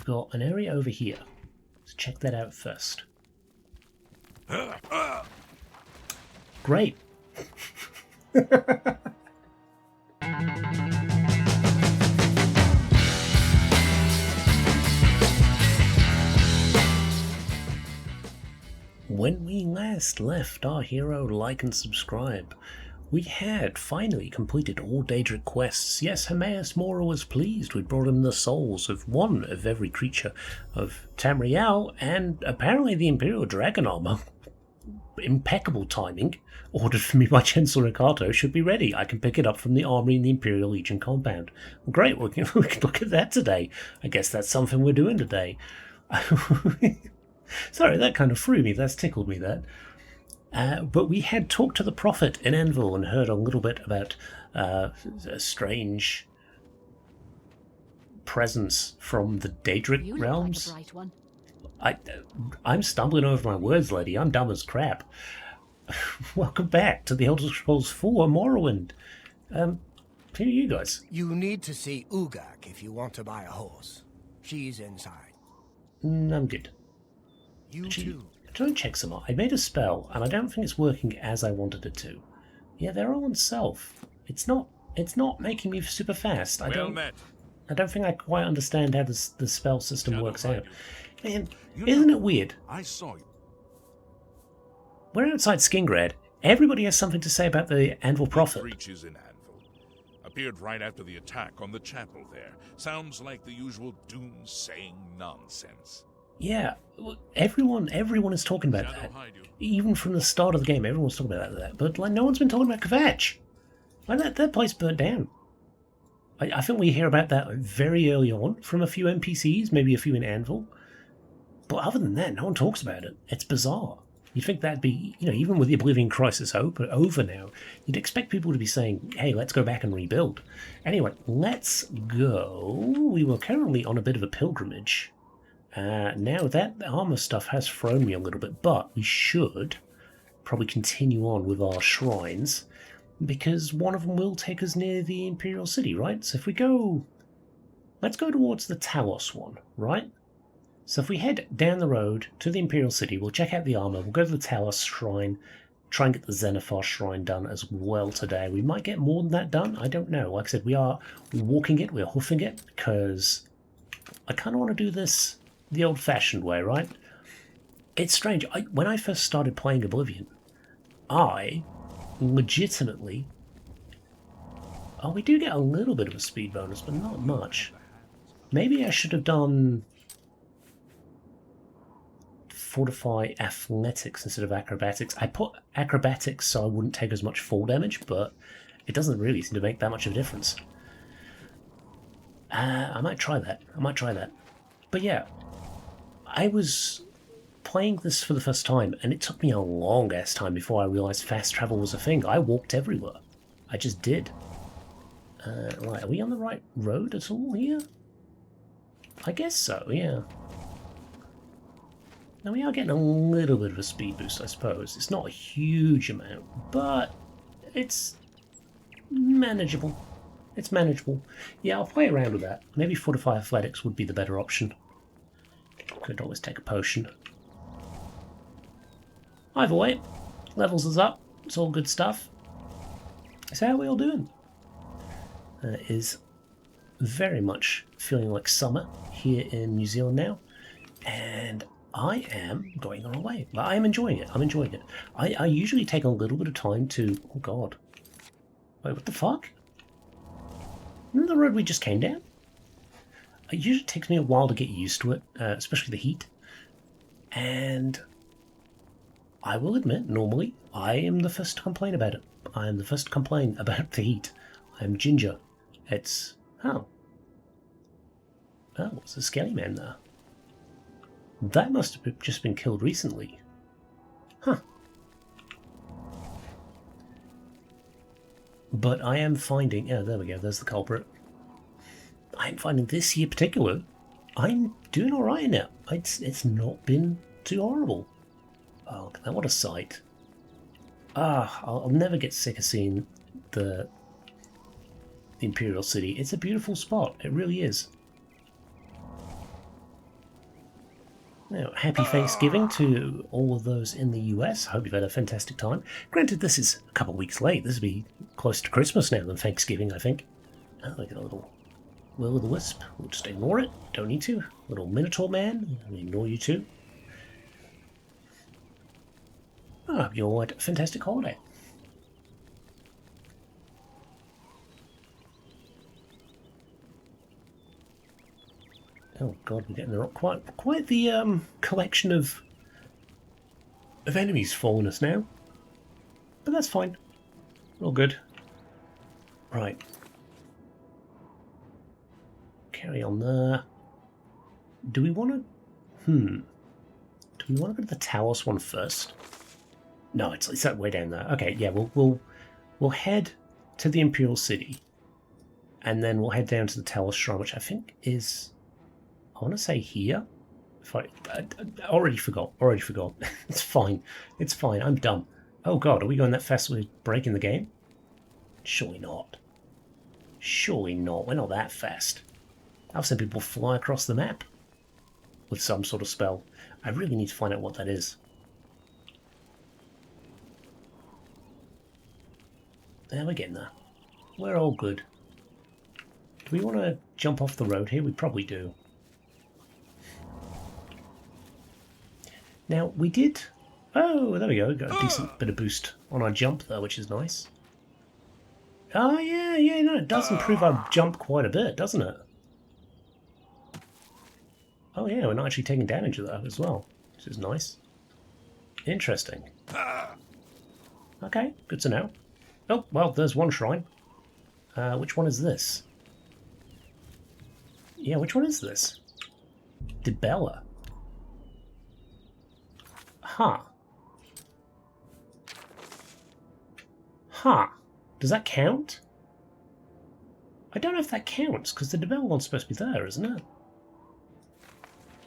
got an area over here. Let's check that out first. Great. When we last left our hero like and subscribe, we had finally completed all Daedric quests. Yes, Hermaeus Mora was pleased. We'd brought him the souls of one of every creature of Tamriel, and apparently the Imperial Dragon Armour. Impeccable timing. Ordered for me by Chancellor Ricardo, should be ready. I can pick it up from the armory in the Imperial Legion compound. Well, great, we can look at that today. I guess that's something we're doing today. Sorry, that kind of threw me. That's tickled me, that. But we had talked to the Prophet in Anvil and heard a little bit about a strange presence from the Daedric realms. Like a bright one. I'm stumbling over my words, lady. I'm dumb as crap. Welcome back to the Elder Scrolls 4 Morrowind. Who are you guys? You need to see Ugak if you want to buy a horse. She's inside. I'm good. You Actually, too. try and check some more. I made a spell, and I don't think it's working as I wanted it to. Yeah, they're all on self. It's not making me super fast. I don't think I quite understand how the spell system works out. Man, isn't it weird? I saw you. We're outside Skingrad. Everybody has something to say about the Anvil Prophet. Breaches in Anvil. Appeared right after the attack on the chapel there. Sounds like the usual doom-saying nonsense. Yeah, everyone is talking about that. Even from the start of the game, everyone's talking about that. But like, no one's been talking about Kvatch. Like, that place burnt down. I think we hear about that very early on from a few NPCs, maybe a few in Anvil. But other than that, no one talks about it. It's bizarre. You'd think that'd be, even with the Oblivion crisis over now, you'd expect people to be saying, hey, let's go back and rebuild. Anyway, let's go. We were currently on a bit of a pilgrimage. Now that armor stuff has thrown me a little bit, but we should probably continue on with our shrines, because one of them will take us near the Imperial City, right? So if we go... Let's go towards the Talos one, right? So if we head down the road to the Imperial City, we'll check out the armor, we'll go to the Talos Shrine, try and get the Xenophar Shrine done as well today. We might get more than that done, I don't know. Like I said, we are walking it, we're hoofing it, because I kind of want to do this the old-fashioned way, right? It's strange. When I first started playing Oblivion, I legitimately... Oh, we do get a little bit of a speed bonus, but not much. Maybe I should have done... Fortify Athletics instead of Acrobatics. I put Acrobatics so I wouldn't take as much fall damage, but it doesn't really seem to make that much of a difference. I might try that. But yeah, I was playing this for the first time, and it took me a long-ass time before I realised fast travel was a thing. I walked everywhere. I just did. Right, are we on the right road at all here? I guess so, yeah. Now we are getting a little bit of a speed boost, I suppose. It's not a huge amount, but it's manageable. It's manageable. Yeah, I'll play around with that. Maybe Fortify Athletics would be the better option. Could always take a potion. Either way, levels is up. It's all good stuff. So how are we all doing? It is very much feeling like summer here in New Zealand now. And I am going on a way. I am enjoying it. I'm enjoying it. I usually take a little bit of time to... Oh, God. Wait, what the fuck? Remember the road we just came down? It usually takes me a while to get used to it, especially the heat. And I will admit, normally, I am the first to complain about it. I am the first to complain about the heat. I am Ginger. It's... Oh. Oh, it's a skelly man there. That must have just been killed recently. Huh. But I am finding... Oh, there we go. There's the culprit. I'm finding this year particular, I'm doing alright now. It's not been too horrible. Oh, look at that. What a sight. I'll never get sick of seeing the Imperial City. It's a beautiful spot. It really is. Now, happy Thanksgiving to all of those in the US. Hope you've had a fantastic time. Granted, this is a couple of weeks late. This will be closer to Christmas now than Thanksgiving, I think. Oh, look at a little will-o'-the-wisp. We'll just ignore it. Don't need to. Little Minotaur man. I'll ignore you too. I hope you all had a fantastic holiday. Oh god, we're getting quite the collection of enemies following us now. But that's fine. All good. Right. Carry on there. Do we want to... Do we want to go to the Talos one first? No, it's that way down there. Okay, yeah, we'll head to the Imperial City. And then we'll head down to the Talos Shrine, which I think is... I want to say here. If I already forgot. It's fine. It's fine. I'm dumb. Oh god, are we going that fast we're breaking the game? Surely not. Surely not. We're not that fast. I've seen people fly across the map with some sort of spell. I really need to find out what that is. There, we're getting there. We're all good. Do we want to jump off the road here? We probably do. Now, we did... Oh, there we go. Got a decent bit of boost on our jump there, which is nice. Oh, yeah, no, it does improve our jump quite a bit, doesn't it? Oh, yeah, we're not actually taking damage of that as well, which is nice. Interesting. Okay, good to know. Oh, well, there's one shrine. Which one is this? Yeah, which one is this? Dibella. Huh. Huh. Does that count? I don't know if that counts, because the Dibella one's supposed to be there, isn't it?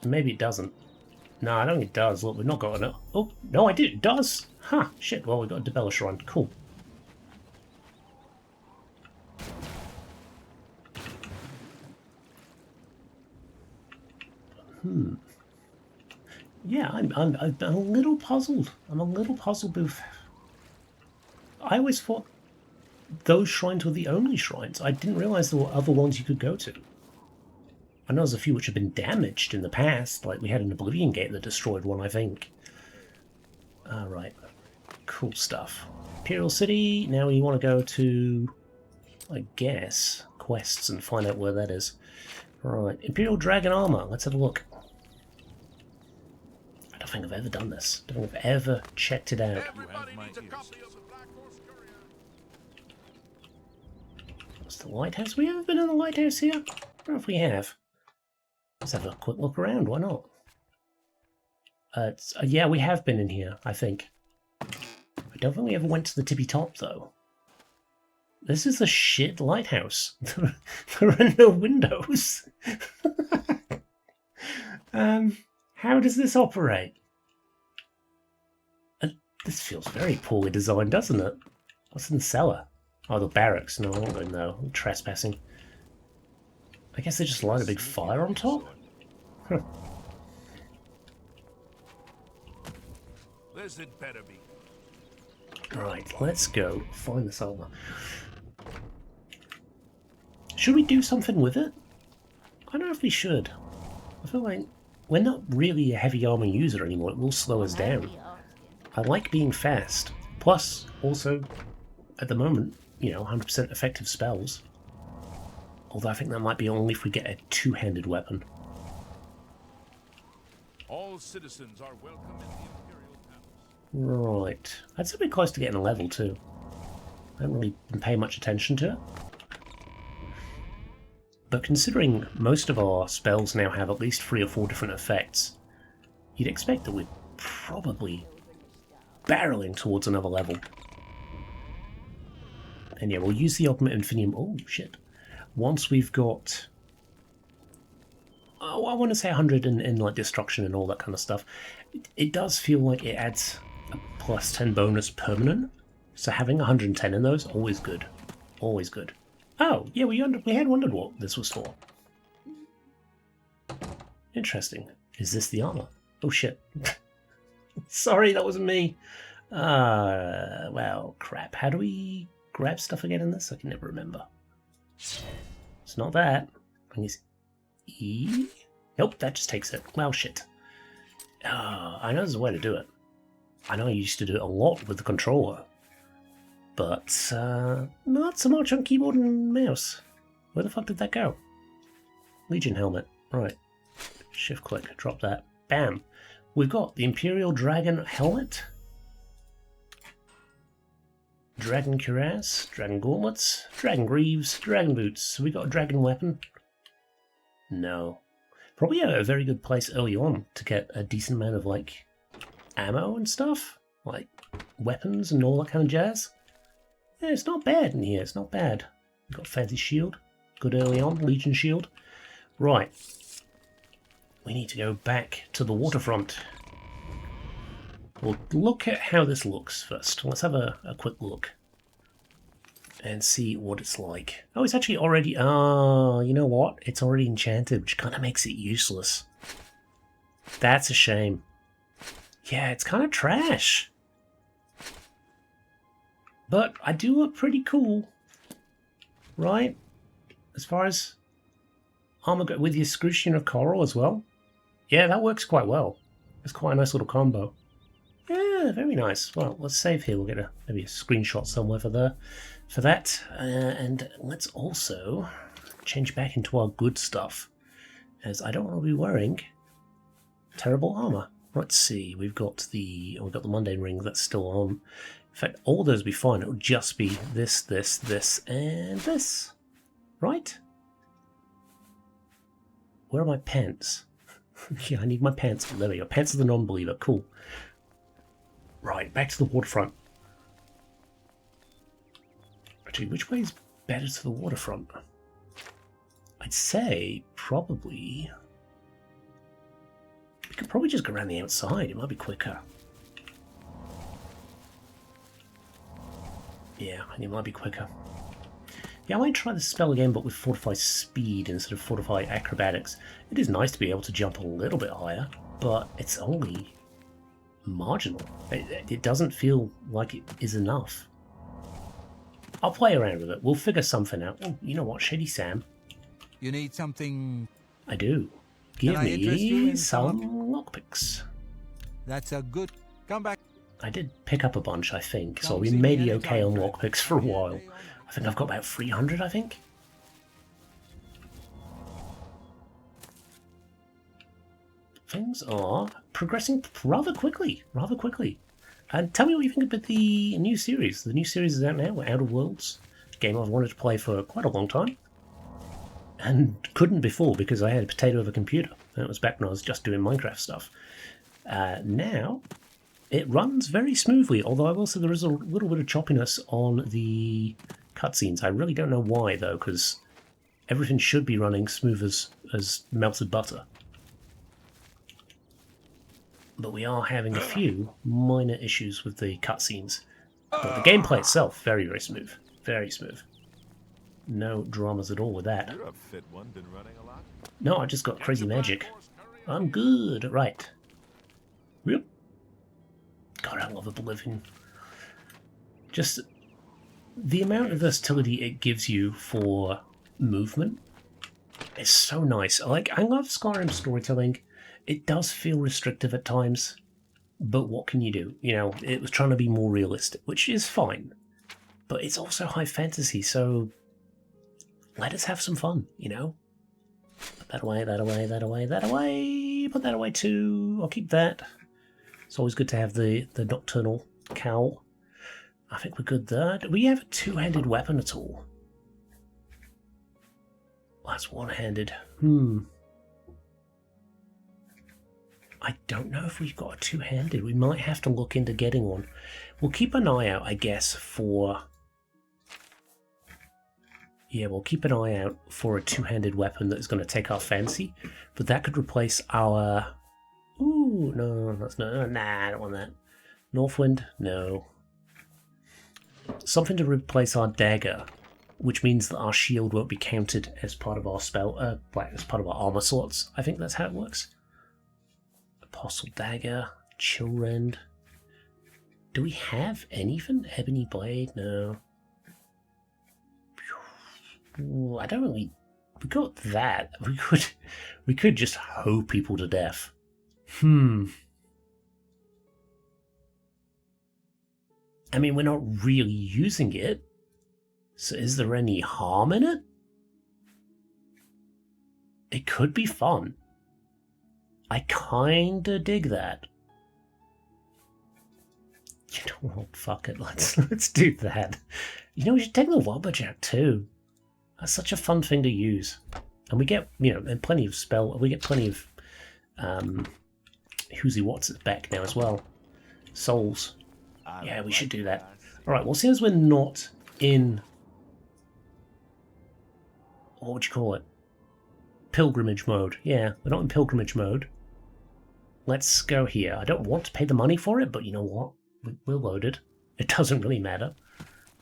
Maybe it doesn't. No, I don't think it does. Look, we've not got enough. Oh, no, I did. It does. Huh. Shit, well, we've got a Dibella shrine. Cool. Yeah, I'm a little puzzled. I'm a little puzzled with... I always thought those shrines were the only shrines. I didn't realise there were other ones you could go to. I know there's a few which have been damaged in the past, like we had an Oblivion gate that destroyed one, I think. Alright. Cool stuff. Imperial City, now we want to go to, I guess, quests and find out where that is. Right, Imperial Dragon Armour, let's have a look. I don't think I've ever done this. I don't think I've ever checked it out. What's the lighthouse? We haven't been in the lighthouse here? I don't know if we have. Let's have a quick look around, why not? Yeah, we have been in here, I think. I don't think we ever went to the tippy top, though. This is a shit lighthouse. There are no windows. How does this operate? This feels very poorly designed, doesn't it? What's in the cellar? Oh, the barracks. No, I won't go in there. I'm trespassing. I guess they just light a big fire on top? Huh. This had better be. Right, let's go find this armor. Should we do something with it? I don't know if we should. I feel like we're not really a heavy armor user anymore. It will slow us down. I like being fast. Plus, also, at the moment, you know, 100% effective spells. Although I think that might be only if we get a two-handed weapon. All citizens are welcome in the Imperial Palace. Right. That's a bit close to getting a level, too. I haven't really been paying much attention to it. But considering most of our spells now have at least 3 or 4 different effects, you'd expect that we're probably barreling towards another level. And yeah, we'll use the Ultimate Infinium... Oh, shit. Once we've got... Oh, I want to say 100 in like destruction and all that kind of stuff. It does feel like it adds a plus 10 bonus permanent. So having 110 in those, always good. Always good. Oh, yeah, we had wondered what this was for. Interesting. Is this the armor? Oh shit. Sorry, that wasn't me. Well, crap. How do we grab stuff again in this? I can never remember. It's not that. I think it's E? Nope, that just takes it. Well, shit. I know there's a way to do it. I know I used to do it a lot with the controller. But, not so much on keyboard and mouse. Where the fuck did that go? Legion helmet. Right. Shift click. Drop that. Bam. We've got the Imperial Dragon helmet. Dragon cuirass. Dragon gauntlets. Dragon greaves. Dragon boots. So we got a dragon weapon. No. Probably a very good place early on to get a decent amount of, like, ammo and stuff. Like, weapons and all that kind of jazz. Yeah, it's not bad in here. It's not bad. We've got fancy shield. Good early on. Legion shield. Right. We need to go back to the waterfront. We'll look at how this looks first. Let's have a quick look. And see what it's like. Oh, it's actually already... you know what? It's already enchanted, which kind of makes it useless. That's a shame. Yeah, it's kind of trash. But I do look pretty cool. Right? As far as armor with the excruciation of coral as well. Yeah, that works quite well. It's quite a nice little combo. Yeah, very nice. Well, let's save here. We'll get maybe a screenshot somewhere for that. And let's also change back into our good stuff, as I don't want to be wearing terrible armor. Let's see. We've got the mundane ring that's still on. In fact, all those will be fine. It'll just be this, and this. Right? Where are my pants? Yeah, I need my pants. There we go. Pants of the non-believer. Cool. Right, back to the waterfront. Actually, which way is better to the waterfront? I'd say probably... We could probably just go around the outside. It might be quicker. Yeah, it might be quicker. Yeah, I might try the spell again, but with Fortify Speed instead of Fortify Acrobatics. It is nice to be able to jump a little bit higher, but it's only marginal. It doesn't feel like it is enough. I'll play around with it. We'll figure something out. Oh, you know what, Shady Sam? You need something... I do. Give me some lockpicks. That's a good... Come back. I did pick up a bunch, I think, so we may be okay on lockpicks for a while. I think I've got about 300, I think. Things are progressing rather quickly. And tell me what you think about the new series. The new series is out now, Outer Worlds. A game I've wanted to play for quite a long time. And couldn't before because I had a potato of a computer. That was back when I was just doing Minecraft stuff. Now, it runs very smoothly, although I will say there is a little bit of choppiness on the cutscenes. I really don't know why, though, because everything should be running smooth as melted butter. But we are having a few minor issues with the cutscenes. But the gameplay itself, very, very smooth. Very smooth. No dramas at all with that. You're a fit one. Been running a lot? No, I just got crazy magic. I'm good. Right. Yep. God, I love Oblivion. Just the amount of versatility it gives you for movement is so nice. I love Skyrim storytelling. It does feel restrictive at times, but what can you do? You know, it was trying to be more realistic, which is fine. But it's also high fantasy, so let us have some fun, you know? Put that away, that away, that away, that away. Put that away too. I'll keep that. It's always good to have the nocturnal cowl. I think we're good there. Do we have a two-handed weapon at all? That's one-handed. I don't know if we've got a two-handed. We might have to look into getting one. We'll keep an eye out, I guess, for... Yeah, we'll keep an eye out for a two-handed weapon that is going to take our fancy. But that could replace our... Ooh, no, that's no... Nah, I don't want that. Northwind? No. Something to replace our dagger, which means that our shield won't be counted as part of our spell... as part of our armor slots. I think that's how it works. Apostle Dagger, Chillrend. Do we have anything? Ebony Blade? No. Ooh, I don't really... We got that. We could just hoe people to death. I mean, we're not really using it. So is there any harm in it? It could be fun. I kinda dig that. You know what? Fuck it. Let's do that. You know, we should take the Wobberjack too. That's such a fun thing to use, and we get and plenty of spell. We get plenty of who's he what's it back now as well. Souls. Yeah, we should do that. All right. Well, since we're not in what would you call it? Pilgrimage mode. Yeah, we're not in pilgrimage mode. Let's go here. I don't want to pay the money for it, but you know what? We're loaded. It doesn't really matter.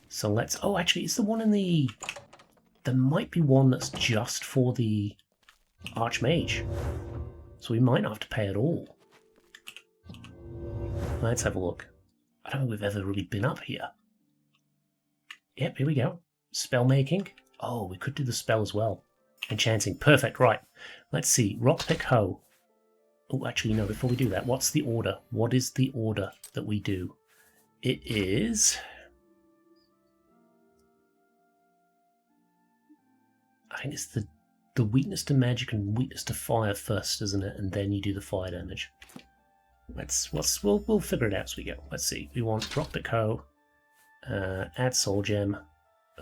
So let's... Oh, actually, it's the one in the... There might be one that's just for the Archmage. So we might not have to pay at all. Let's have a look. I don't think we've ever really been up here. Yep, here we go. Spell making. Oh, we could do the spell as well. Enchanting. Perfect, right. Let's see. Rock, pick, hoe. Oh, actually, no, before we do that, what's the order? What is the order that we do? It is... I think it's the weakness to magic and weakness to fire first, isn't it? And then you do the fire damage. We'll figure it out as we go. Let's see. We want rock, pick, hoe. Add soul gem.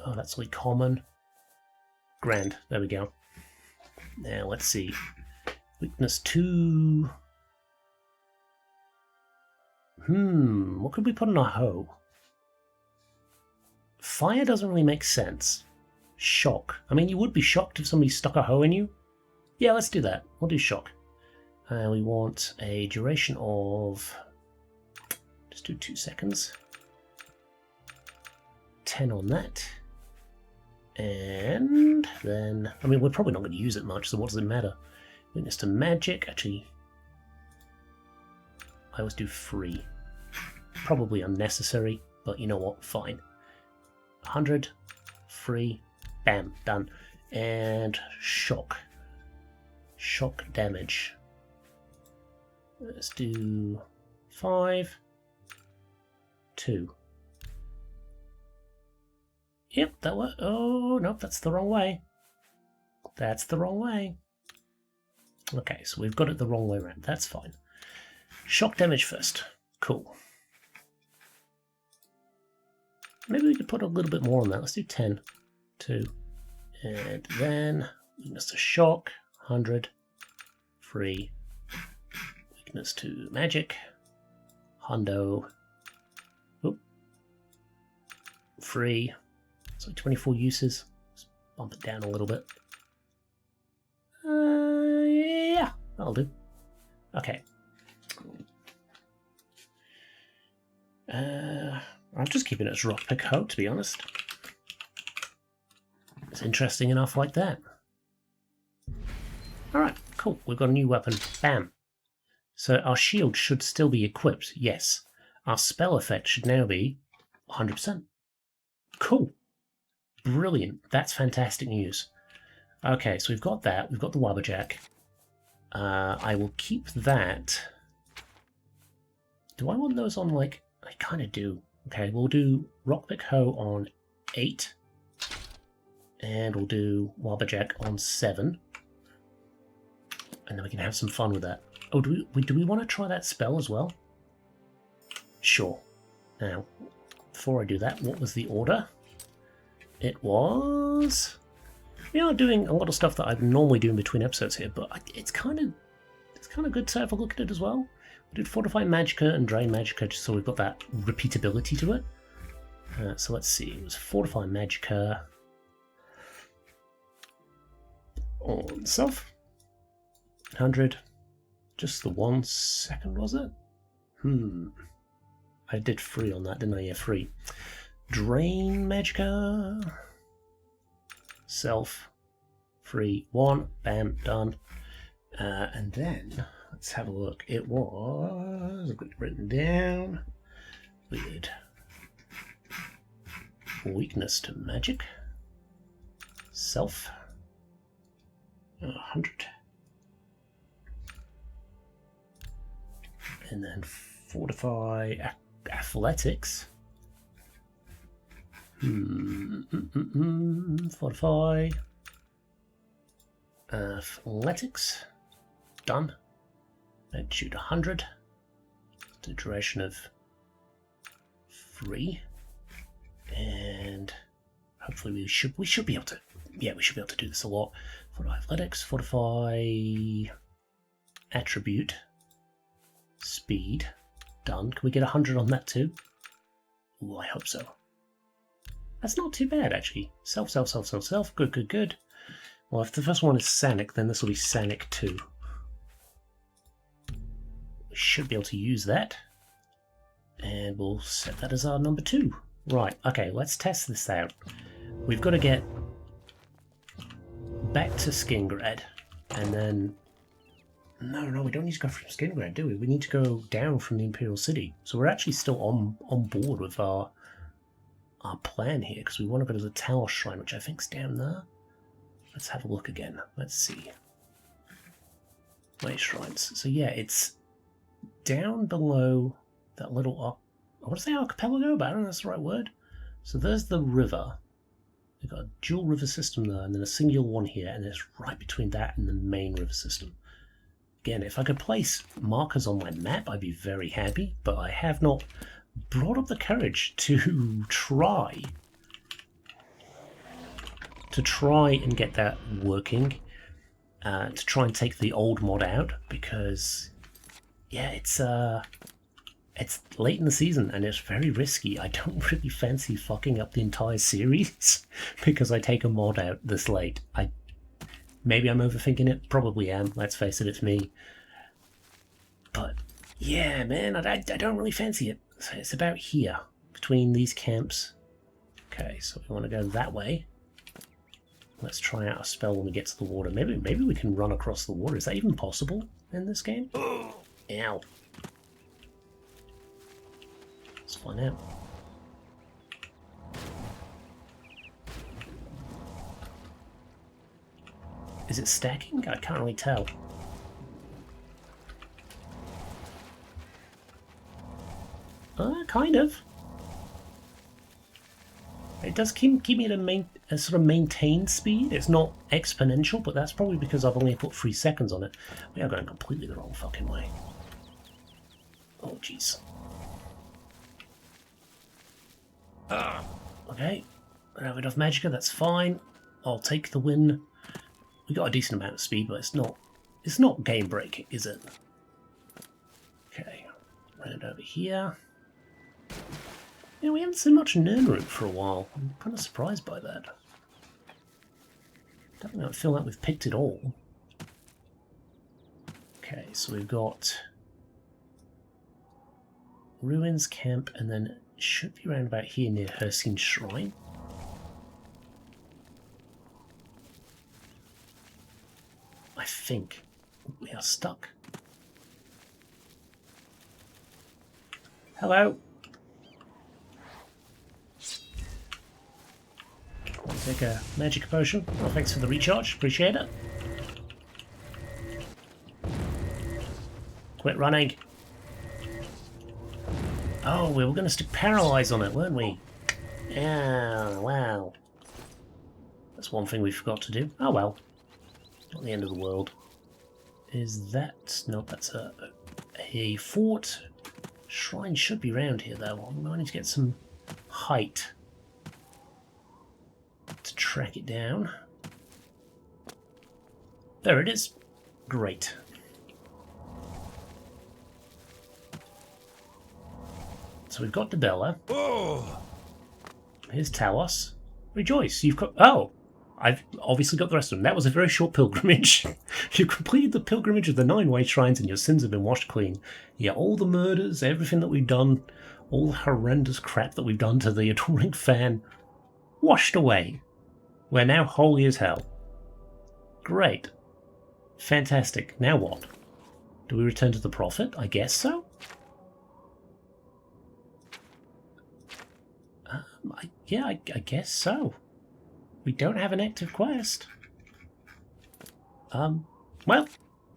Oh, that's like common. Grand. There we go. Now let's see. Weakness 2. What could we put on a hoe? Fire doesn't really make sense. Shock. I mean, you would be shocked if somebody stuck a hoe in you. Yeah, let's do that. We'll do shock. We want a duration of... Just do 2 seconds. 10 on that. And then... I mean, we're probably not going to use it much, so what does it matter? Weakness to magic. Actually, I always do free. Probably unnecessary, but you know what? Fine. 100. Free. Bam. Done. And shock. Shock damage. Let's do 5. 2. Yep, that worked. Oh, nope, that's the wrong way. That's the wrong way. Okay, so we've got it the wrong way around. That's fine. Shock damage first. Cool. Maybe we could put a little bit more on that. Let's do 10. 2. And then weakness to shock. 100. Free. Weakness to magic. Hundo. Oop. Free. So 24 uses. Let's bump it down a little bit. Yeah, that'll do. Okay. I'm just keeping it as rock, pick, hoe, to be honest. It's interesting enough like that. Alright, cool. We've got a new weapon. Bam. So our shield should still be equipped. Yes. Our spell effect should now be 100%. Cool. Brilliant. That's fantastic news. Okay, so we've got that. We've got the Wobberjack. I will keep that. Do I want those on, like... I kind of do. Okay, we'll do Rock, Pick, Hoe on 8. And we'll do Wobberjack on 7. And then we can have some fun with that. Oh, do we want to try that spell as well? Sure. Now, before I do that, what was the order? It was... We are doing a lot of stuff that I normally do in between episodes here, but it's kind of good to have a look at it as well. We did Fortify Magicka and Drain Magicka just so we've got that repeatability to it. So let's see, it was Fortify Magicka on self. 100. Just the 1 second, was it? I did free on that, didn't I? Yeah, free. Drain Magicka. Self. Free. 1. Bam. Done. And then, Let's have a look. It was... I've got it written down. Weird. Weakness to magic. Self. 100. And then fortify athletics. Fortify athletics. Done. Magnitude 100. The duration of 3. And hopefully we should be able to. Yeah, we should be able to do this a lot. Fortify athletics. Fortify attribute. Speed. Done. Can we get 100 on that too? Ooh, I hope so. That's not too bad, actually. Self. Good. Well, if the first one is Sanic, then this will be Sanic 2. We should be able to use that. And we'll set that as our number 2. Right, okay, let's test this out. We've got to get back to Skingrad, and then... No, we don't need to go from Skingrad, do we? We need to go down from the Imperial City. So we're actually still on board with our plan here, because we want to go to the Tower Shrine, which I think's down there. Let's have a look again. Let's see. Wait, shrines. So yeah, it's down below that little... I want to say archipelago, but I don't know if that's the right word. So there's the river. We've got a dual river system there, and then a singular one here, and it's right between that and the main river system. Again, if I could place markers on my map, I'd be very happy, but I have not brought up the courage to try and get that working, to try and take the old mod out, because yeah, it's late in the season and it's very risky. I don't really fancy fucking up the entire series because I take a mod out this late. Maybe I'm overthinking it, probably am, let's face it, it's me. But yeah, man, I don't really fancy it. So it's about here, between these camps. Okay, so we want to go that way. Let's try out a spell when we get to the water. Maybe we can run across the water. Is that even possible in this game? Ow. Let's find out. Is it stacking? I can't really tell. Kind of. It does keep me at a sort of maintained speed. It's not exponential, but that's probably because I've only put 3 seconds on it. We are going completely the wrong fucking way. Oh, jeez. Okay. I don't have enough magicka, that's fine. I'll take the win. We got a decent amount of speed, but it's not game breaking, is it? Okay. Run it over here. Yeah, we haven't seen much Nirnroot for a while. I'm kind of surprised by that. Don't feel like we've picked it all. Okay, so we've got Ruins Camp, and then it should be around about here near Hircine Shrine. I think we are stuck. Hello. Take a magic potion. Oh, thanks for the recharge. Appreciate it. Quit running. Oh, we were going to stick paralyze on it, weren't we? Oh, wow. That's one thing we forgot to do. Oh well. Not the end of the world. Is that... No, that's a fort. Shrine should be around here, though. We might need to get some height to track it down. There it is. Great. So we've got Debella. Oh! Here's Talos. Rejoice, you've got... Oh! I've obviously got the rest of them. That was a very short pilgrimage. You've completed the pilgrimage of the 9 white shrines and your sins have been washed clean. Yeah, all the murders, everything that we've done, all the horrendous crap that we've done to the adoring fan, washed away. We're now holy as hell. Great. Fantastic. Now what? Do we return to the Prophet? I guess so. I guess so. We don't have an active quest. Well,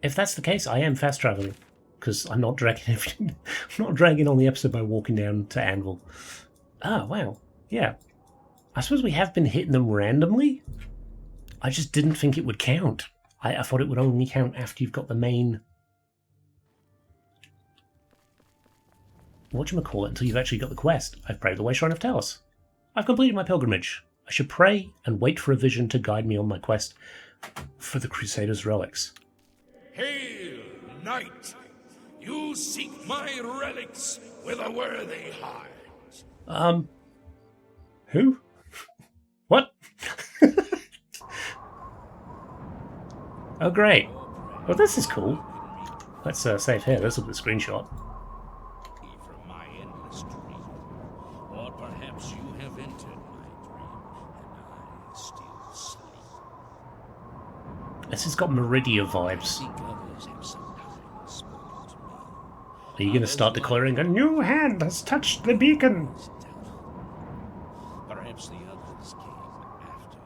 if that's the case, I am fast traveling because I'm not dragging everything. I'm not dragging on the episode by walking down to Anvil. Ah, wow. Yeah. I suppose we have been hitting them randomly. I just didn't think it would count. I thought it would only count after you've got the main... whatchamacallit, until you've actually got the quest. I've prayed the Way Shrine of Talos. I've completed my pilgrimage. I should pray and wait for a vision to guide me on my quest for the Crusader's relics. Hail, knight! You seek my relics with a worthy heart. Who? What? Oh, great. Well, this is cool. Let's save here. This will be a screenshot. From my endless dream, or perhaps you have entered my dream, and I still sleep. This has got Meridia vibes. Others have sometimes spoken to me. Are you going to start declaring a new hand has touched the beacon? Perhaps the others came after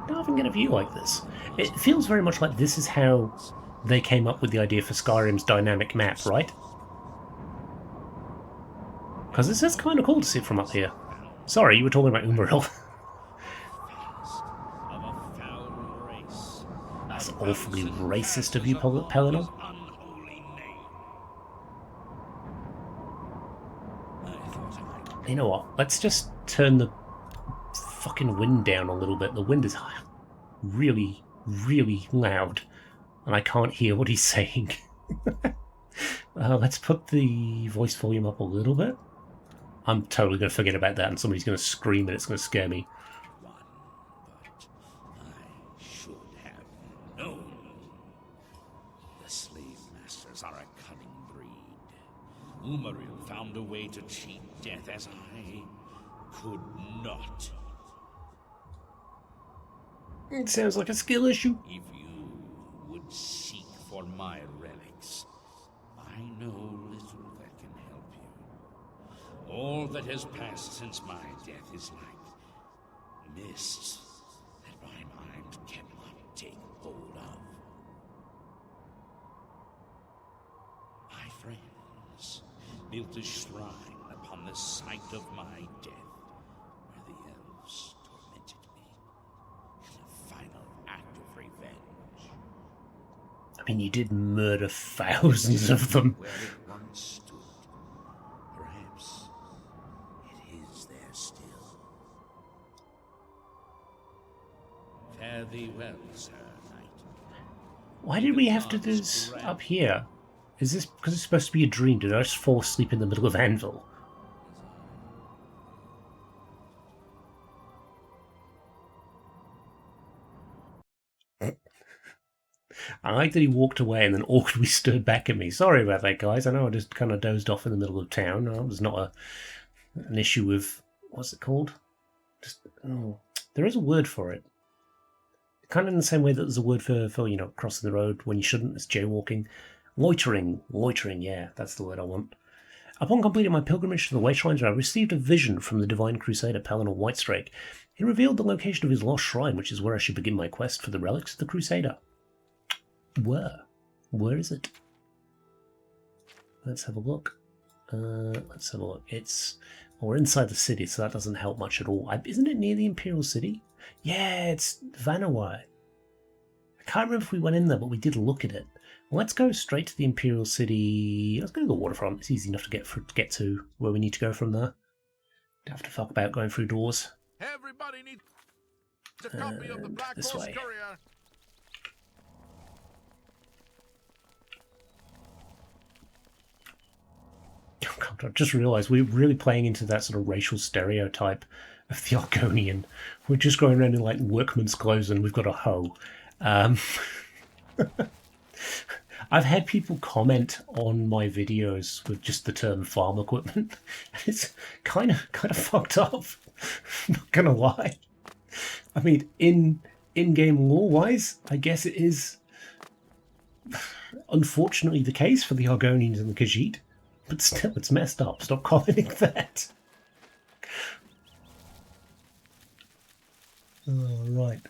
you. I often get a view like this. It feels very much like this is how they came up with the idea for Skyrim's dynamic map, right? Because it's just kind of cool to see it from up here. Sorry, you were talking about Umaril. That's awfully racist of you, Pellinor. You know what? Let's just turn the fucking wind down a little bit. The wind is really, really loud, and I can't hear what he's saying. Let's put the voice volume up a little bit. I'm totally going to forget about that, and somebody's going to scream, and it's going to scare me. I should have known. The slave masters are a cunning breed. Umaril found a way to cheat death as I could not. It sounds like a skill issue. If you would seek for my relics, I know little that can help you. All that has passed since my death is like mists that my mind cannot take hold of. My friends built a shrine upon the site of my death, where the elves tormented me in a final act of revenge. I mean, you did murder thousands of them. Where it once stood, perhaps it is there still. Fare thee well, sir knight. Why did we have to do this up here? Is this because it's supposed to be a dream? Did I just fall asleep in the middle of Anvil? I like that he walked away and then awkwardly stood back at me. Sorry about that, guys. I know I just kind of dozed off in the middle of town. It was not an issue with... what's it called? There is a word for it. Kind of in the same way that there's a word for you know, crossing the road when you shouldn't. It's jaywalking. Loitering, yeah, that's the word I want. Upon completing my pilgrimage to the Way Shrines, I received a vision from the Divine Crusader Pellinor Whitestrake. He revealed the location of his lost shrine, which is where I should begin my quest for the relics of the Crusader. Where is it? Let's have a look. We're inside the city, so that doesn't help much at all. Isn't it near the Imperial City? Yeah, it's Vanawai. I can't remember if we went in there, but we did look at it. Well, let's go straight to the Imperial City. Let's go to the waterfront. It's easy enough to get to where we need to go from there. Don't have to fuck about going through doors. Everybody needs a copy of the Black this Horse way. Courier. Oh God, I just realised we're really playing into that sort of racial stereotype of the Argonian. We're just going around in like workman's clothes and we've got a hoe. I've had people comment on my videos with just the term farm equipment. It's kind of fucked up. I'm not gonna lie. I mean, in-game lore wise, I guess it is unfortunately the case for the Argonians and the Khajiit, but still, it's messed up. Stop commenting that. Alright,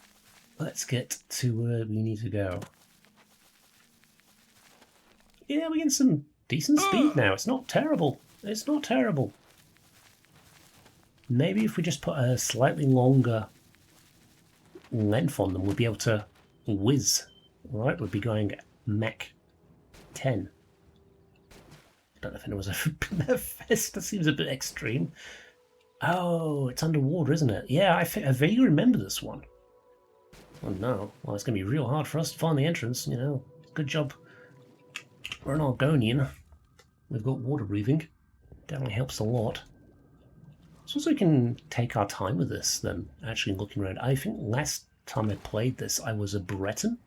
let's get to where we need to go. Yeah, we're getting some decent speed now. It's not terrible. It's not terrible. Maybe if we just put a slightly longer length on them, we'll be able to whiz. Right, we'll be going Mach 10. I don't know if anyone's ever been there. That seems a bit extreme. Oh, it's underwater, isn't it? Yeah, I vaguely remember this one. Oh no. Well, it's going to be real hard for us to find the entrance, you know. Good job. We're an Argonian. We've got water breathing. Definitely helps a lot. So we can take our time with this than actually looking around. I think last time I played this, I was a Breton.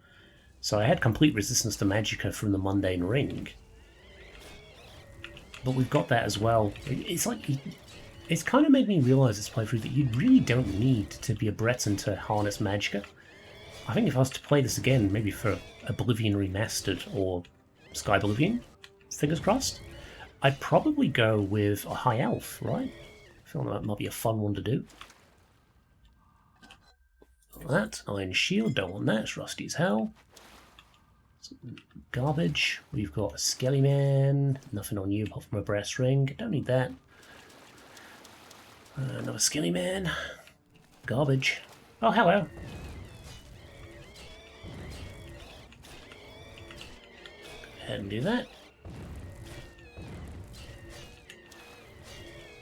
So I had complete resistance to magicka from the Mundane Ring. But we've got that as well. It's like... It's kind of made me realise this playthrough that you really don't need to be a Breton to harness magicka. I think if I was to play this again, maybe for Oblivion Remastered or SkyBSA, fingers crossed, I'd probably go with a High Elf, right? I feel like that might be a fun one to do. That, Iron Shield, don't want that, it's rusty as hell. Some garbage. We've got a Skelly Man, nothing on you apart from a brass ring, don't need that. Another Skelly Man. Garbage. Oh, hello. Go ahead and do that.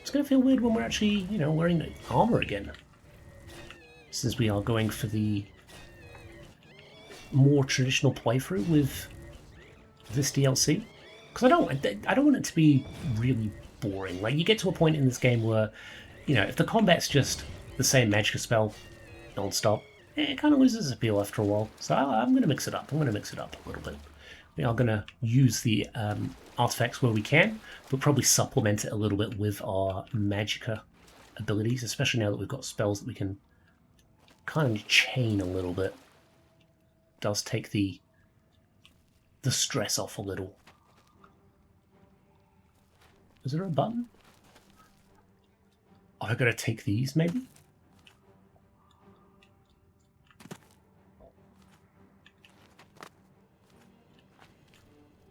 It's going to feel weird when we're actually, you know, wearing the armour again. Since we are going for the more traditional playthrough with this DLC. Because I don't want it to be really boring. Like, you get to a point in this game where, you know, if the combat's just the same magicka spell non-stop, it kind of loses its appeal after a while. So I'm going to mix it up. I'm going to mix it up a little bit. We are going to use the artifacts where we can, but probably supplement it a little bit with our magicka abilities, especially now that we've got spells that we can kind of chain a little bit. It does take the stress off a little. Is there a button? Oh, I've got to take these, maybe?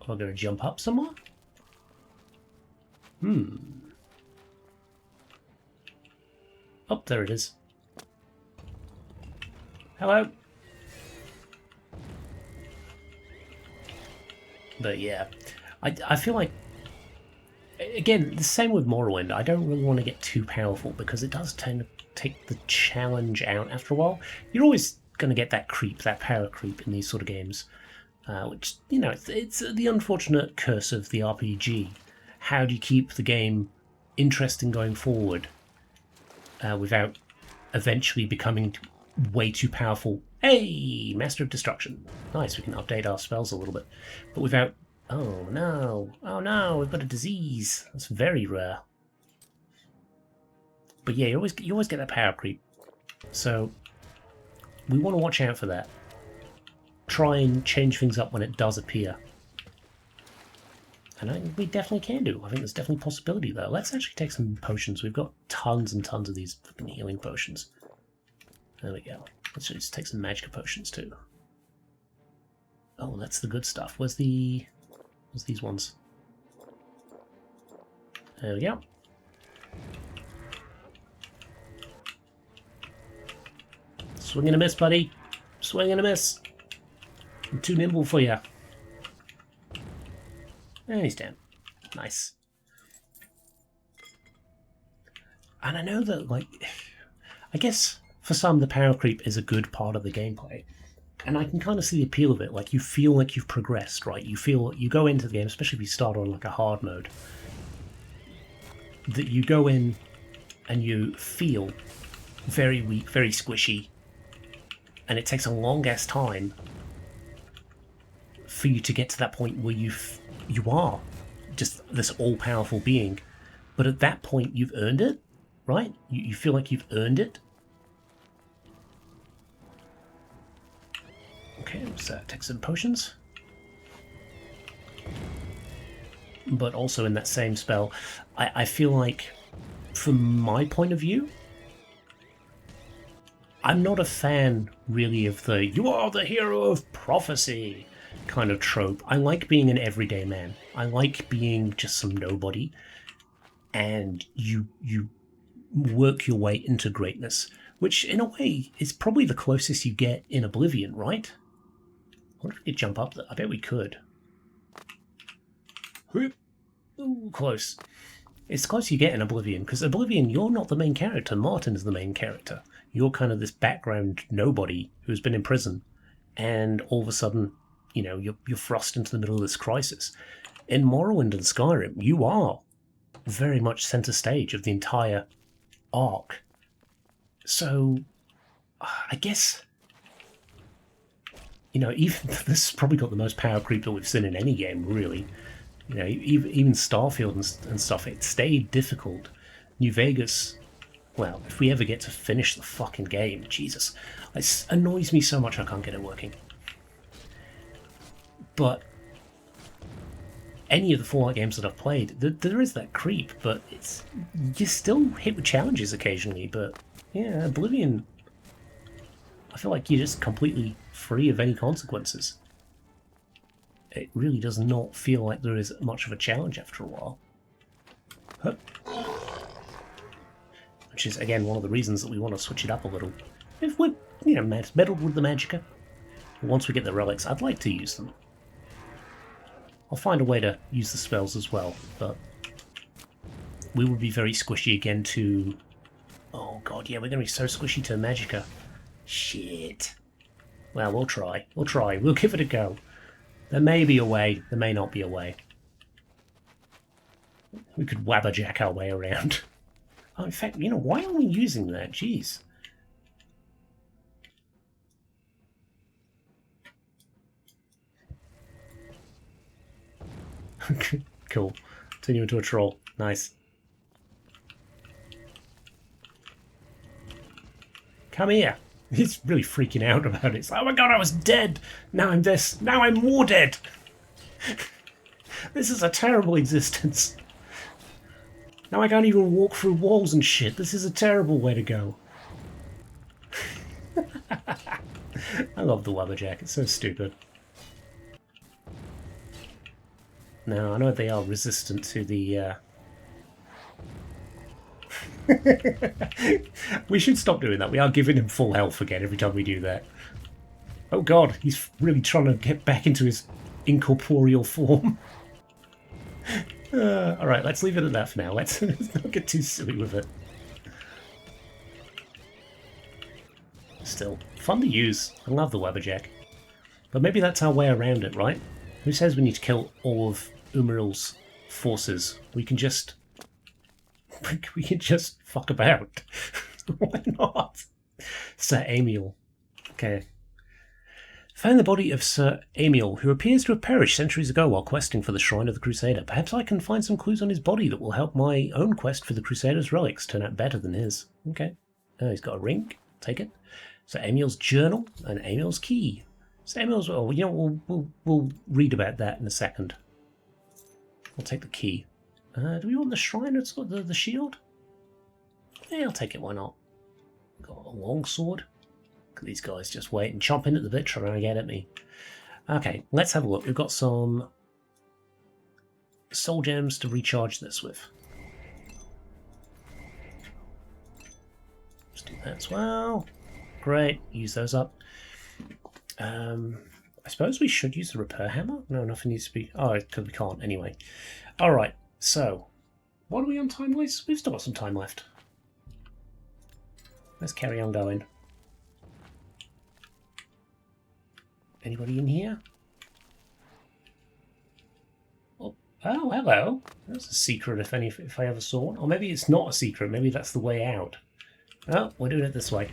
Am I going to jump up somewhere? Oh, there it is. Hello. But yeah, I feel like, again, the same with Morrowind. I don't really want to get too powerful because it does tend to take the challenge out after a while. You're always going to get that creep, that power creep in these sort of games, which, you know, it's the unfortunate curse of the RPG. How do you keep the game interesting going forward without eventually becoming way too powerful? Hey, Master of Destruction. Nice, we can update our spells a little bit. But without... Oh no, we've got a disease. That's very rare. But yeah, you always get that power creep. So we want to watch out for that. Try and change things up when it does appear. And I think we definitely can do. I think there's definitely a possibility there. Let's actually take some potions. We've got tons and tons of these fucking healing potions. There we go. Let's just take some magicka potions too. Oh, that's the good stuff. Where's these ones? There we go. Swing and a miss, buddy. Swing and a miss. I'm too nimble for you. And he's down. Nice. And I know that, like, I guess for some the power creep is a good part of the gameplay. And I can kind of see the appeal of it. Like, you feel like you've progressed, right? You go into the game, especially if you start on like a hard mode, that you go in and you feel very weak, very squishy, and it takes a long ass time for you to get to that point where you are just this all-powerful being. But at that point, you've earned it, right? You feel like you've earned it. Okay, let's take some potions. but also in that same spell, I feel like, from my point of view, I'm not a fan, really, of the "you are the hero of prophecy" kind of trope. I like being an everyday man. I like being just some nobody, and you work your way into greatness, which, in a way, is probably the closest you get in Oblivion, right? I wonder if we could jump up there. I bet we could. Ooh, close. It's close you get in Oblivion, because Oblivion, you're not the main character. Martin is the main character. You're kind of this background nobody who's been in prison, and all of a sudden, you know, you're thrust into the middle of this crisis. In Morrowind and Skyrim, you are very much center stage of the entire arc. So, I guess, you know, even this has probably got the most power creep that we've seen in any game, really. You know, even Starfield and stuff, it stayed difficult. New Vegas, well, if we ever get to finish the fucking game, Jesus, it annoys me so much I can't get it working. But any of the Fallout games that I've played, there is that creep, but it's you still hit with challenges occasionally. But yeah, Oblivion, I feel like you're just completely free of any consequences. It really does not feel like there is much of a challenge after a while. Which is, again, one of the reasons that we want to switch it up a little. If we're, you know, meddled with the magicka, once we get the relics, I'd like to use them. I'll find a way to use the spells as well, but we would be very squishy again to... Oh god, yeah, we're going to be so squishy to magicka. Shit. Well, we'll try. We'll try. We'll give it a go. There may be a way. There may not be a way. We could wabberjack our way around. Oh, in fact, you know, why are we using that? Jeez. Cool. Turn you into a troll. Nice. Come here. He's really freaking out about it. It's like, oh my god, I was dead. Now I'm this. Now I'm more dead. This is a terrible existence. Now I can't even walk through walls and shit. This is a terrible way to go. I love the Wabberjack. It's so stupid. Now, I know they are resistant to the... We should stop doing that. We are giving him full health again every time we do that. Oh god, he's really trying to get back into his incorporeal form. Alright, let's leave it at that for now. Let's not get too silly with it. Still, fun to use. I love the Wabberjack. But maybe that's our way around it, right? Who says we need to kill all of Umaril's forces? We can just fuck about. Why not? Sir Amiel. Okay. Found the body of Sir Amiel, who appears to have perished centuries ago while questing for the Shrine of the Crusader. Perhaps I can find some clues on his body that will help my own quest for the Crusader's relics turn out better than his. Okay. He's got a ring. Take it. Sir Amiel's journal and Amiel's key. Sir Amiel's... Oh, you know, we'll read about that in a second. We'll take the key. Do we want the shrine or the shield? Yeah, I'll take it. Why not? Got a long sword. Look at these guys just waiting, chomping at the bit, trying to get at me. Okay, let's have a look. We've got some soul gems to recharge this with. Let's do that as well. Great, use those up. I suppose we should use the repair hammer? No, nothing needs to be... Oh, because we can't anyway. Alright, so... What are we on time-wise? We've still got some time left. Let's carry on going. Anybody in here? Oh, hello. That's a secret if I ever saw one. Or maybe it's not a secret. Maybe that's the way out. Oh, we're doing it this way.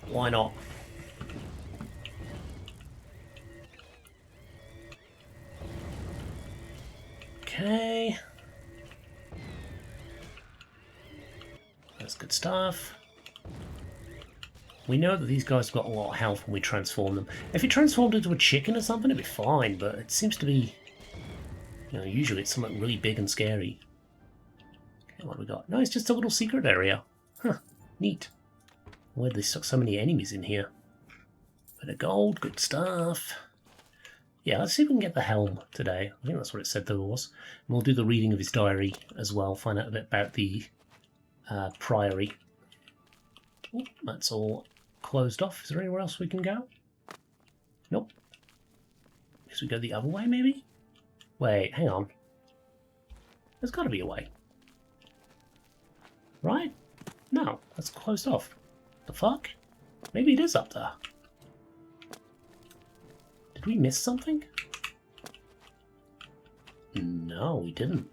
Why not? Okay. That's good stuff. We know that these guys have got a lot of health when we transform them. If you transformed into a chicken or something, it'd be fine, but it seems to be You know, usually it's something really big and scary. Okay, what do we got? No, it's just a little secret area. Huh, neat. Why did they stuck so many enemies in here? Bit of gold, good stuff. Yeah, let's see if we can get the Helm today. I think that's what it said there was. And we'll do the reading of his diary as well, find out a bit about the priory. Oh, that's all closed off. Is there anywhere else we can go? Nope. Guess we go the other way, maybe? Wait, hang on. There's got to be a way. Right? No, that's closed off. The fuck? Maybe it is up there. Did we miss something? No, we didn't.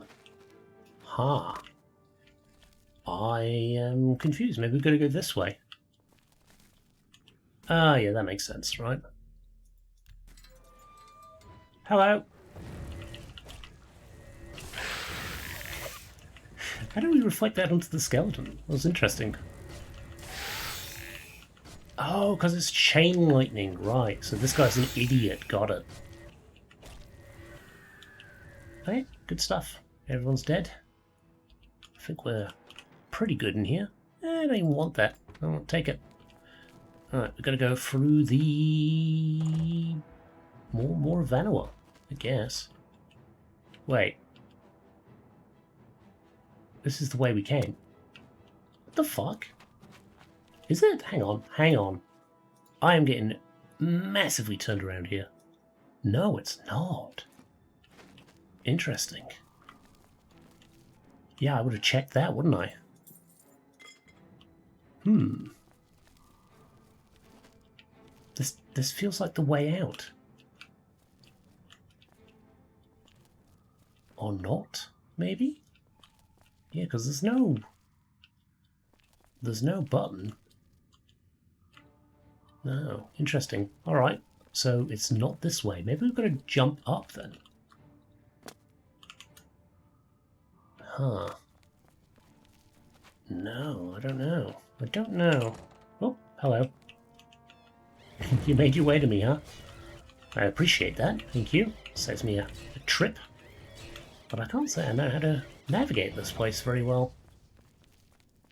Huh. I am confused. Maybe we've got to go this way. Ah, yeah, that makes sense, right? Hello. How do we reflect that onto the skeleton? That was interesting. Oh, because it's chain lightning, right. So this guy's an idiot, got it. Okay, good stuff. Everyone's dead. I think we're pretty good in here. I don't even want that. I won't take it. Alright, we've got to go through the... More Vanua, I guess. Wait. This is the way we came. What the fuck? Is it? Hang on, hang on. I am getting massively turned around here. No, it's not. Interesting. Yeah, I would have checked that, wouldn't I? This feels like the way out. Or not, maybe? Yeah, because there's no button. No, interesting. Alright, so it's not this way. Maybe we've got to jump up then. Huh. No, I don't know. I don't know. Oh, hello. You made your way to me, huh? I appreciate that, thank you. Saves me a trip. But I can't say I know how to navigate this place very well.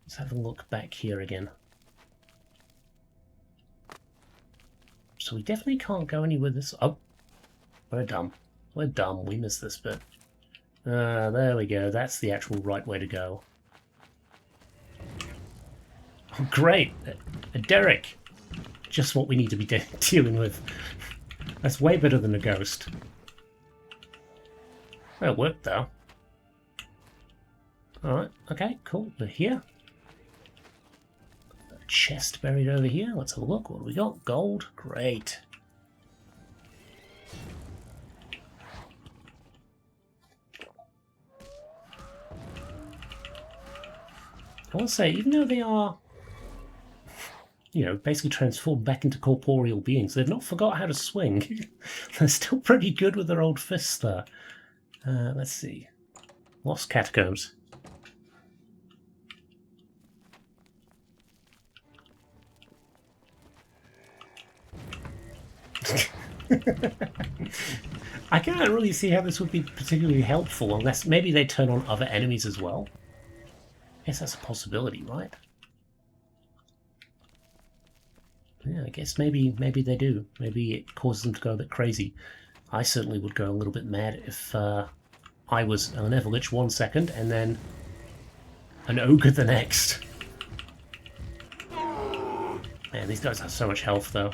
Let's have a look back here again. So we definitely can't go anywhere this... Oh! We're dumb. We're dumb. We missed this bit. There we go. That's the actual right way to go. Oh, great! A Derek! Just what we need to be dealing with. That's way better than a ghost. Well, it worked though. Alright, okay, cool. We're here. A chest buried over here. Let's have a look. What do we got? Gold. Great. I will say, even though they are, you know, basically transformed back into corporeal beings, they've not forgot how to swing. They're still pretty good with their old fists there. Let's see. Lost catacombs. I can't really see how this would be particularly helpful unless maybe they turn on other enemies as well. I guess that's a possibility, right? Yeah, I guess maybe they do. Maybe it causes them to go a bit crazy. I certainly would go a little bit mad if I was an Evelich one second and then an ogre the next. Man, these guys have so much health though.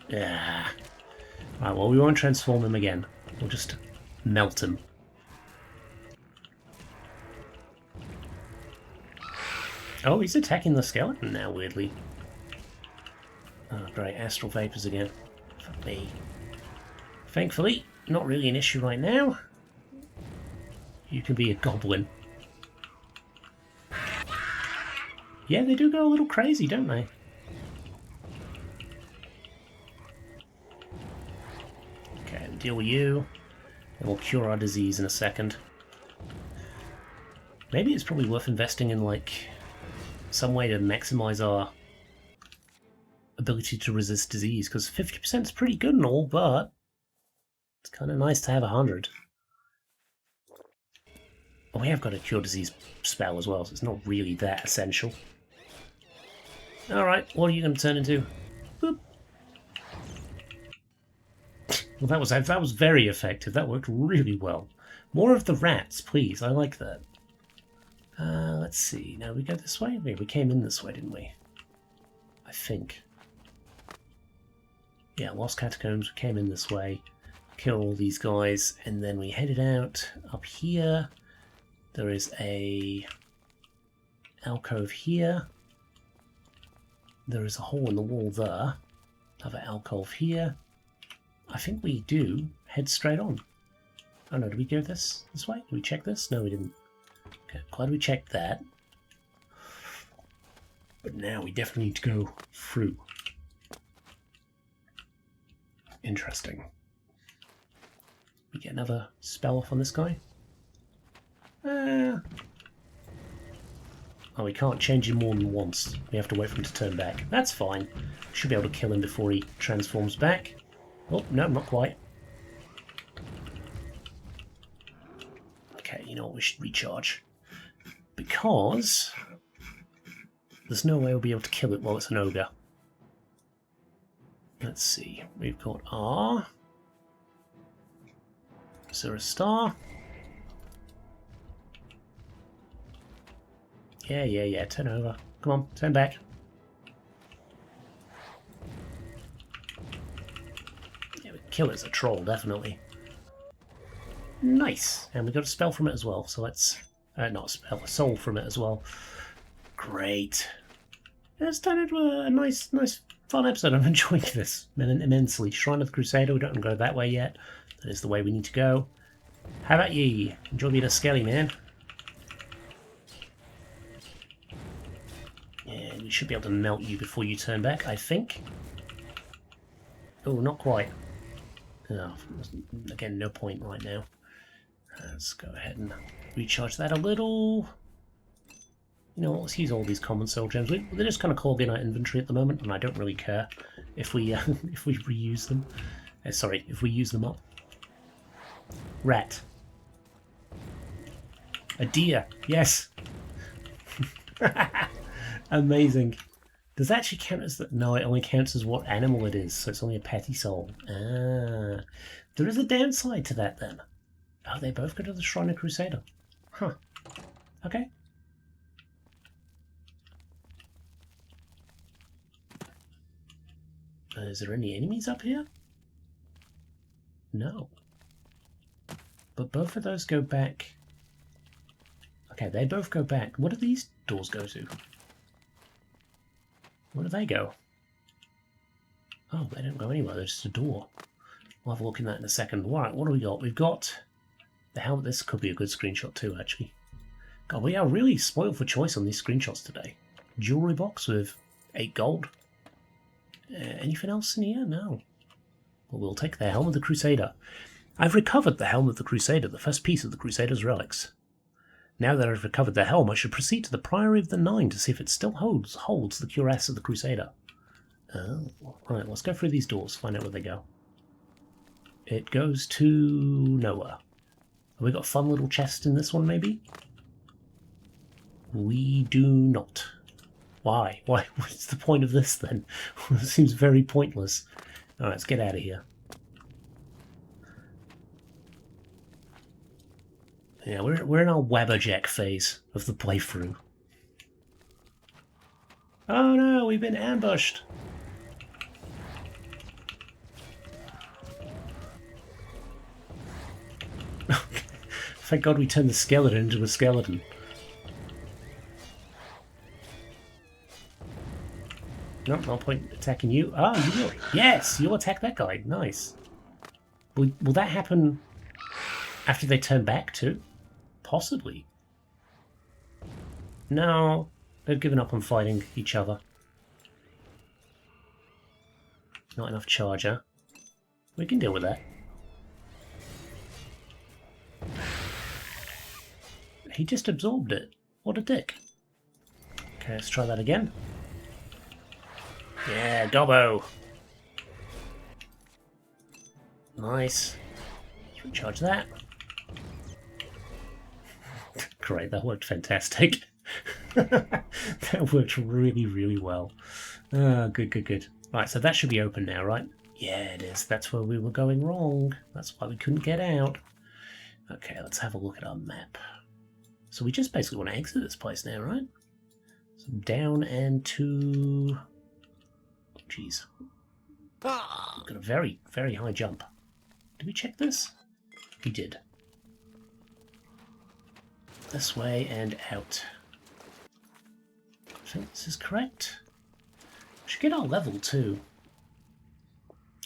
Yeah. Right, well, we won't transform him again. We'll just melt him. Oh, he's attacking the skeleton now, weirdly. Oh, great. Astral vapors again. Fuck me. Thankfully, not really an issue right now. You can be a goblin. Yeah, they do go a little crazy, don't they? Okay, we'll deal with you. And we'll cure our disease in a second. Maybe it's probably worth investing in, like, some way to maximize our ability to resist disease, because 50% is pretty good and all, but It's kind of nice to have 100. Oh, we have got a Cure Disease spell as well, so it's not really that essential. Alright, what are you going to turn into? Boop. Well, that was very effective. That worked really well. More of the rats, please. I like that. Let's see. Now we go this way? We came in this way, didn't we? I think. Yeah, Lost Catacombs. We came in this way. Kill all these guys. And then we headed out up here. There is a alcove here. There is a hole in the wall there. Another alcove here. I think we do head straight on. Oh no, did we go this way? Did we check this? No, we didn't. Okay, glad we checked that. But now we definitely need to go through. Interesting. We get another spell off on this guy. Oh, we can't change him more than once. We have to wait for him to turn back. That's fine. Should be able to kill him before he transforms back. Oh, no, not quite. Okay, you know what? We should recharge. Because there's no way we'll be able to kill it while it's an ogre. Let's see. We've got R. Is there a star? Yeah. Turn over. Come on, turn back. Yeah, we kill it as a troll, definitely. Nice. And we got a spell from it as well, so let's... not a spell, a soul from it as well. Great. It's turned into a nice, fun episode. I'm enjoying this immensely. Shrine of the Crusader, we don't go that way yet. That is the way we need to go. How about ye? Enjoy being a skelly, man. And we should be able to melt you before you turn back, I think. Oh, not quite. Oh, again, no point right now. Let's go ahead and recharge that a little. You know what, let's use all these common soul gems. They're just kind of clogging our inventory at the moment, and I don't really care if we if we reuse them. Sorry, if we use them up. Rat. A deer, yes. Amazing. Does that actually count as that? No, it only counts as what animal it is, so it's only a petty soul. Ah, there is a downside to that then. Oh, they both go to the Shrine of Crusader. Huh. Okay. Is there any enemies up here? No. But both of those go back. Okay, they both go back. What do these doors go to? Where do they go? Oh, they don't go anywhere. They're just a door. We'll have a look in that in a second. Alright, what do we got? We've got the helmet. This could be a good screenshot too, actually. God, we are really spoiled for choice on these screenshots today. Jewellery box with 8 gold. Anything else in here? No. Well, we'll take the Helm of the Crusader. I've recovered the Helm of the Crusader, the first piece of the Crusader's relics. Now that I've recovered the helm, I should proceed to the Priory of the Nine to see if it still holds the cuirass of the Crusader. Oh, right, let's go through these doors, find out where they go. It goes to nowhere. Have we got a fun little chest in this one, maybe? We do not. Why? What's the point of this, then? It seems very pointless. Alright, let's get out of here. Yeah, we're in our Webberjack phase of the playthrough. Oh no, we've been ambushed! Thank God we turned the skeleton into a skeleton. No, no point attacking you. Ah, you will. Yes, you'll attack that guy. Nice. Will that happen after they turn back too? Possibly. No, they've given up on fighting each other. Not enough charger. We can deal with that. He just absorbed it. What a dick. Okay, let's try that again. Yeah, gobbo. Nice. Recharge that. Great, that worked fantastic. That worked really, really well. Good, good, good. Right, so that should be open now, right? Yeah, it is. That's where we were going wrong. That's why we couldn't get out. Okay, let's have a look at our map. So we just basically want to exit this place now, right? So down and to... Oh, jeez. We've got a very, very high jump. Did we check this? We did. This way and out. I think this is correct. We should get our level too.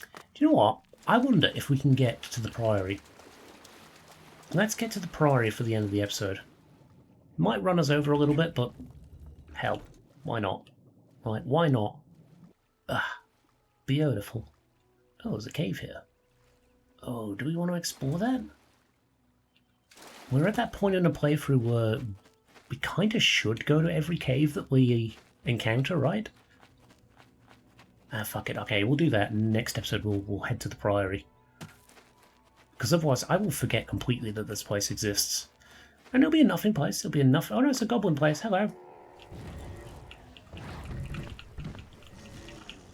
Do you know what? I wonder if we can get to the Priory. Let's get to the Priory for the end of the episode. Might run us over a little bit, but hell, why not? Right, why not? Beautiful. Oh, there's a cave here. Oh, do we want to explore that? We're at that point in the playthrough where we kind of should go to every cave that we encounter, right? Fuck it. Okay, we'll do that. Next episode, we'll head to the Priory. Because otherwise, I will forget completely that this place exists. And it'll be a nothing place. It'll be a nothing... Oh no, it's a goblin place. Hello.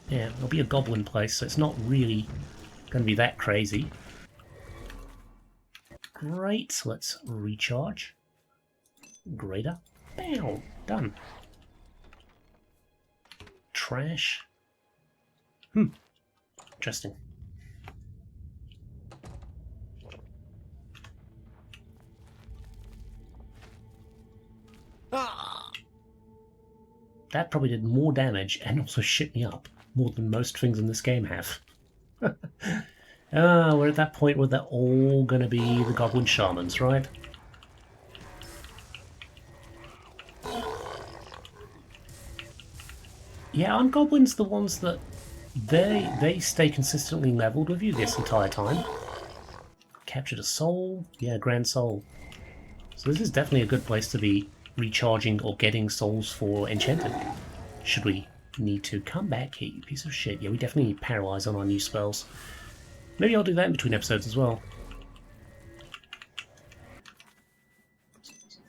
Yeah, it'll be a goblin place, so it's not really going to be that crazy. Great, so let's recharge. Greater. Bam! Done. Trash. Interesting. That probably did more damage and also shit me up more than most things in this game have. We're at that point where they're all going to be the goblin shamans, right? Yeah, aren't goblins the ones that they stay consistently leveled with you this entire time? Captured a soul? Yeah, grand soul. So this is definitely a good place to be recharging or getting souls for enchanted. Should we need to come back here, you piece of shit. Yeah, we definitely need paralyze on our new spells. Maybe I'll do that in between episodes as well.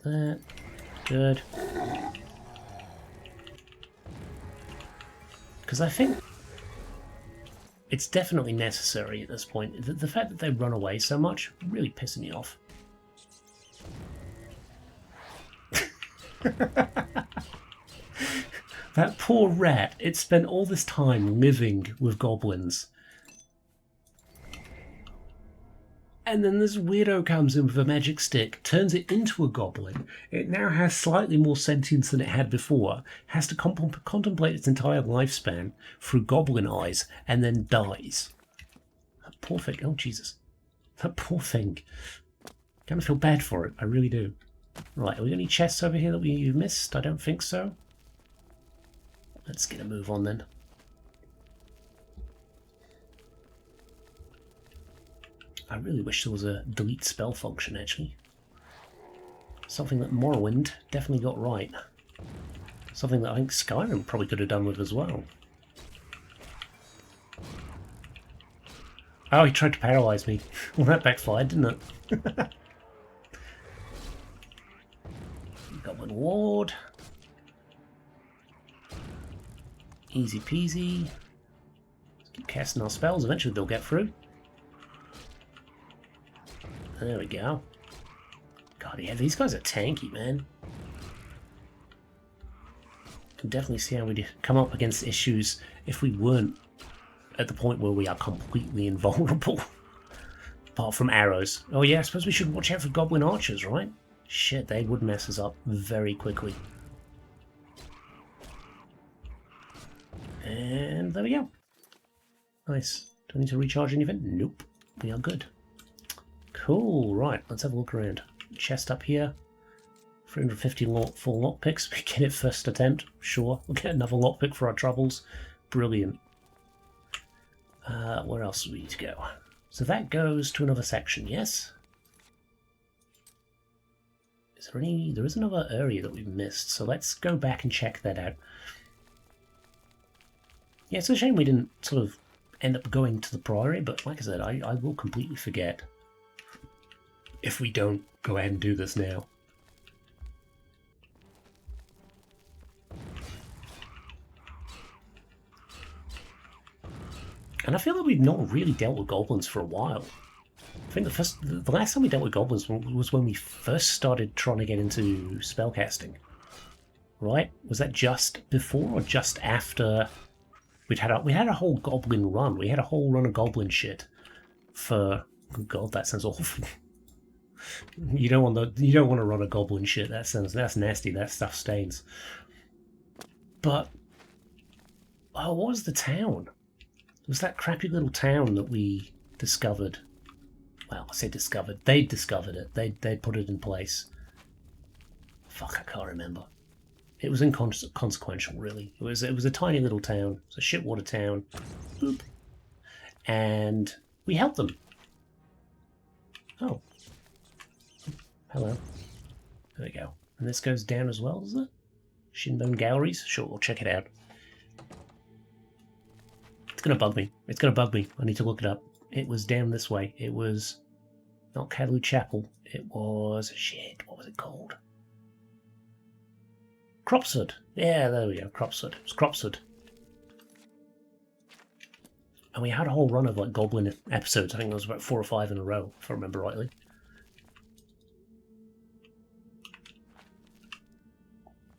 That. Good. Because I think it's definitely necessary at this point. The fact that they run away so much really pissing me off. That poor rat, it spent all this time living with goblins. And then this weirdo comes in with a magic stick, turns it into a goblin. It now has slightly more sentience than it had before, has to contemplate its entire lifespan through goblin eyes, and then dies. That poor thing. Oh, Jesus. That poor thing. Kind of feel bad for it. I really do. Right, have we got any chests over here that we've missed? I don't think so. Let's get a move on then. I really wish there was a delete spell function, actually. Something that Morrowind definitely got right. Something that I think Skyrim probably could have done with as well. Oh, he tried to paralyze me. Well, that backfired, didn't it? Goblin Ward. Easy peasy. Let's keep casting our spells. Eventually they'll get through. There we go. God, yeah, these guys are tanky, man. Can definitely see how we'd come up against issues if we weren't at the point where we are completely invulnerable. Apart from arrows. Oh yeah, I suppose we should watch out for goblin archers, right? Shit, they would mess us up very quickly. And there we go. Nice. Do I need to recharge anything? Nope. We are good. Cool, right, let's have a look around. Chest up here. 350 full lockpicks. We get it first attempt. Sure, we'll get another lockpick for our troubles. Brilliant. Where else do we need to go? So that goes to another section, yes? Is there any... There is another area that we've missed, so let's go back and check that out. Yeah, it's a shame we didn't sort of end up going to the Priory, but like I said, I will completely forget. if we don't go ahead and do this now. And I feel like we've not really dealt with goblins for a while. I think the last time we dealt with goblins was when we first started trying to get into spellcasting. Right? Was that just before or just after we had a whole goblin run? We had a whole run of goblin shit for... Oh god, that sounds awful. You don't want to run a goblin shit. That's nasty. That stuff stains. But oh, what was the town? It was that crappy little town that we discovered. Well, I say discovered. They discovered it. They put it in place. Fuck, I can't remember. It was inconsequential, really. It was a tiny little town. It's a shitwater town. Boop. And we helped them. Oh. Hello. There we go. And this goes down as well, does it? Shinbone Galleries? Sure, we'll check it out. It's gonna bug me. It's gonna bug me. I need to look it up. It was down this way. It was not Calu Chapel. It was... shit, what was it called? Cropsud. Yeah, there we go. Cropsud. It was Cropsud. And we had a whole run of like goblin episodes. I think there was about 4 or 5 in a row, if I remember rightly.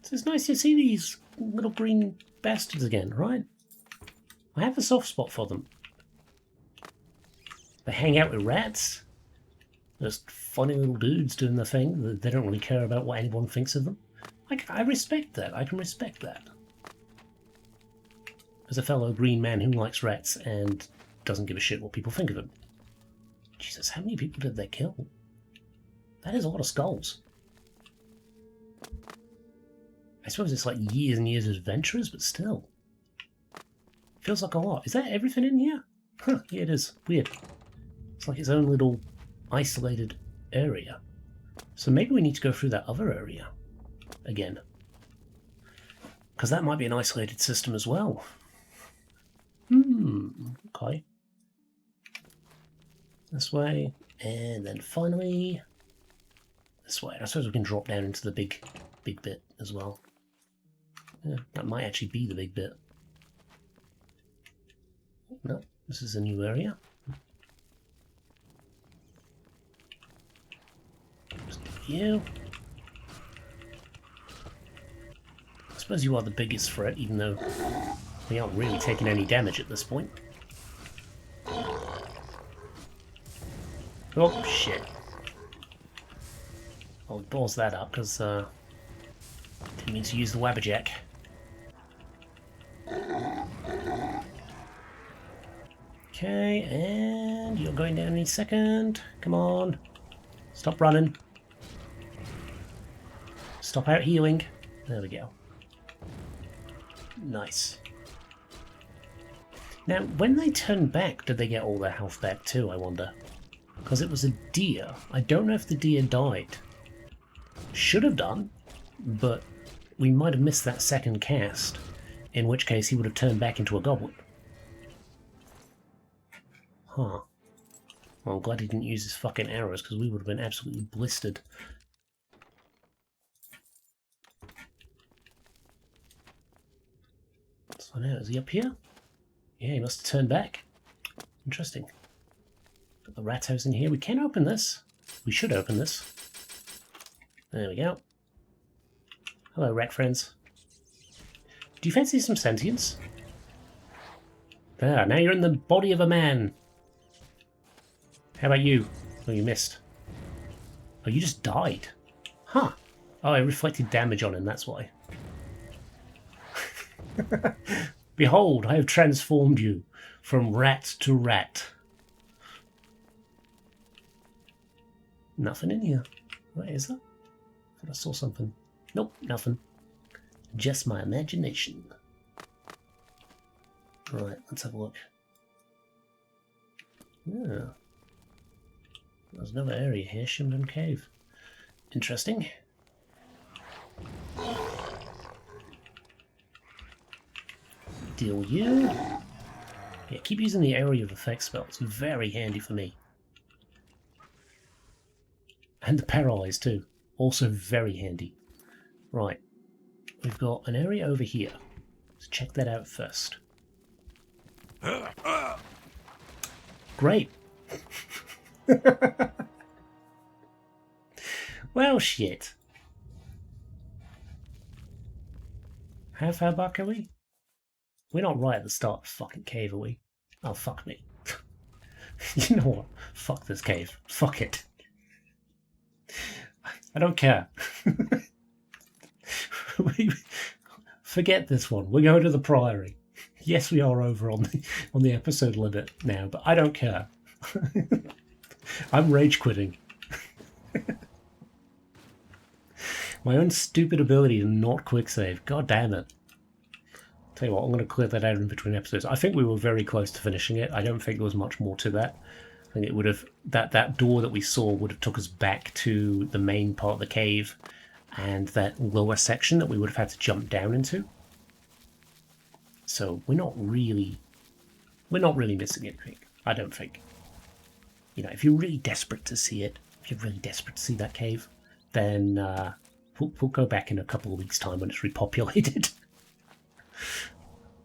So it's nice to see these little green bastards again, right? I have a soft spot for them. They hang out with rats. Just funny little dudes doing their thing. They don't really care about what anyone thinks of them. I respect that. I can respect that. As a fellow green man who likes rats and doesn't give a shit what people think of him. Jesus, how many people did they kill? That is a lot of skulls. I suppose it's like years and years of adventures, but still. Feels like a lot. Is that everything in here? Huh, yeah it is. Weird. It's like its own little isolated area. So maybe we need to go through that other area again. Because that might be an isolated system as well. Okay. This way. And then finally this way. I suppose we can drop down into the big bit as well. Yeah, that might actually be the big bit. No, this is a new area. Just you. I suppose you are the biggest threat, even though we aren't really taking any damage at this point. Oh, shit. I'll balls that up, because didn't mean to use the Wabberjack. Okay, and you're going down any second. Come on. Stop running. Stop out healing. There we go. Nice. Now, when they turn back, did they get all their health back too, I wonder? Because it was a deer. I don't know if the deer died. Should have done, but we might have missed that second cast, in which case he would have turned back into a goblin. Huh. Well, I'm glad he didn't use his fucking arrows, because we would have been absolutely blistered. So now, is he up here? Yeah, he must have turned back. Interesting. Got the rat house in here. We can open this. We should open this. There we go. Hello, rat friends. Do you fancy some sentience? There, now you're in the body of a man. How about you? Oh, you missed. Oh, you just died. Huh. Oh, I reflected damage on him, that's why. Behold, I have transformed you from rat to rat. Nothing in here. What is that? I thought I saw something. Nope, nothing. Just my imagination. Right, let's have a look. Yeah. There's another area here, Shimden Cave. Interesting. Deal you. Yeah, keep using the area of effect spell. It's very handy for me. And the paralyzed too. Also very handy. Right. We've got an area over here. Let's check that out first. Great. Well, shit. How far back are we? We're not right at the start of the fucking cave, are we? Oh, fuck me. You know what? Fuck this cave. Fuck it. I don't care. Forget this one. We're going to the Priory. Yes, we are over on the episode limit now, but I don't care. I'm rage quitting. My own stupid ability to not quick save. God damn it. Tell you what, I'm going to clear that out in between episodes. I think we were very close to finishing it. I don't think there was much more to that. I think it would have that door that we saw would have took us back to the main part of the cave and that lower section that we would have had to jump down into. So we're not really missing anything, I don't think. You know, if you're really desperate to see it, if you're really desperate to see that cave, then we'll go back in a couple of weeks' time when it's repopulated.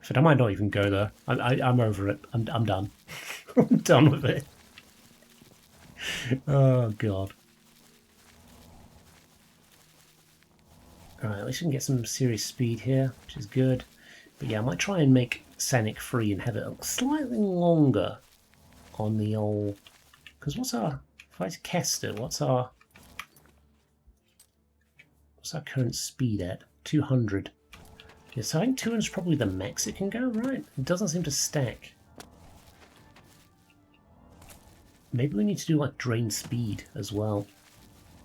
But I might not even go there. I'm over it. I'm done. I'm done with it. Oh god. Alright, at least we can get some serious speed here, which is good. But yeah, I might try and make Sanic free and have it slightly longer on the old... Because what's our... If I cast it, what's our current speed at? 200. Yeah, so I think 200 is probably the max it can go, right? It doesn't seem to stack. Maybe we need to do like drain speed as well.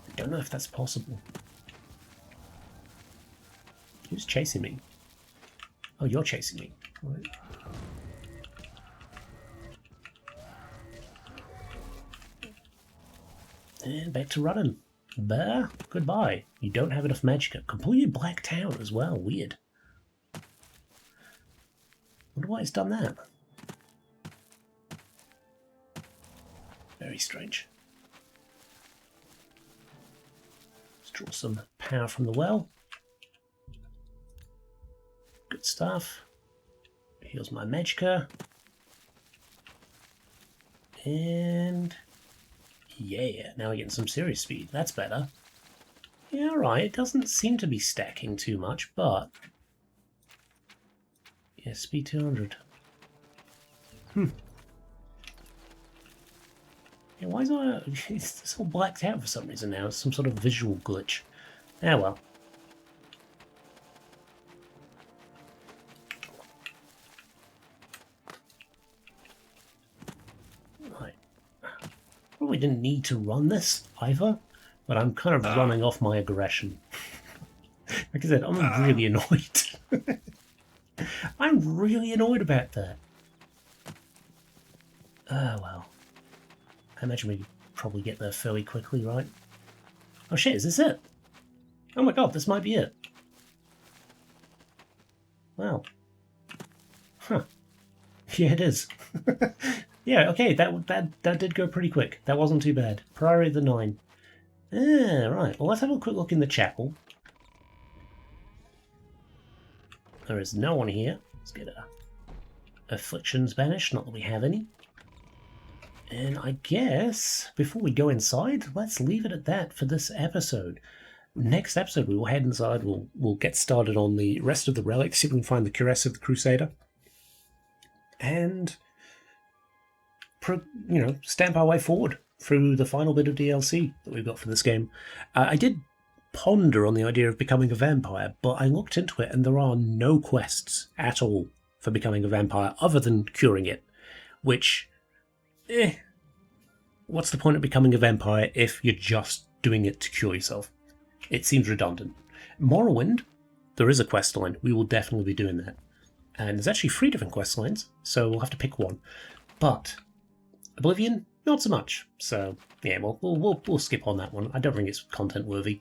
I don't know if that's possible. Who's chasing me? Oh, you're chasing me. Right. And back to running. Bear, goodbye. You don't have enough magic. Completely blacked out as well. Weird. Wonder why it's done that. Very strange. Let's draw some power from the well. Good stuff. Heals my magicka. And yeah, now we're getting some serious speed. That's better. Yeah, alright. It doesn't seem to be stacking too much, but yeah, speed 200. Yeah, why is it's all blacked out for some reason now? It's some sort of visual glitch. Ah well. Right. Probably didn't need to run this either, but I'm kind of running off my aggression. Like I said, I'm really annoyed. I'm really annoyed about that. Ah, well. I imagine we probably get there fairly quickly, right? Oh shit, is this it? Oh my god, this might be it. Wow. Huh. Yeah, it is. Yeah, okay, that did go pretty quick. That wasn't too bad. Priory of the 9. Ah, right. Well, let's have a quick look in the chapel. There is no one here. Let's get afflictions banished, not that we have any. And I guess, before we go inside, let's leave it at that for this episode. Next episode, we will head inside. We'll get started on the rest of the relics, see if we can find the cuirass of the Crusader. And, stamp our way forward through the final bit of DLC that we've got for this game. I did ponder on the idea of becoming a vampire, but I looked into it and there are no quests at all for becoming a vampire other than curing it, which... what's the point of becoming a vampire if you're just doing it to cure yourself? It seems redundant. Morrowind, there is a quest line. We will definitely be doing that. And there's actually 3 different quest lines, so we'll have to pick one. But Oblivion, not so much. So yeah, we'll skip on that one. I don't think it's content worthy.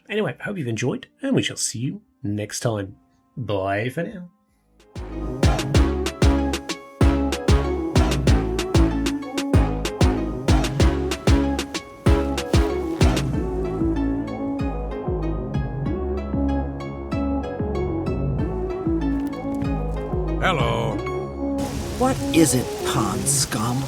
Anyway, hope you've enjoyed, and we shall see you next time. Bye for now. Hello. What is it, pond scum?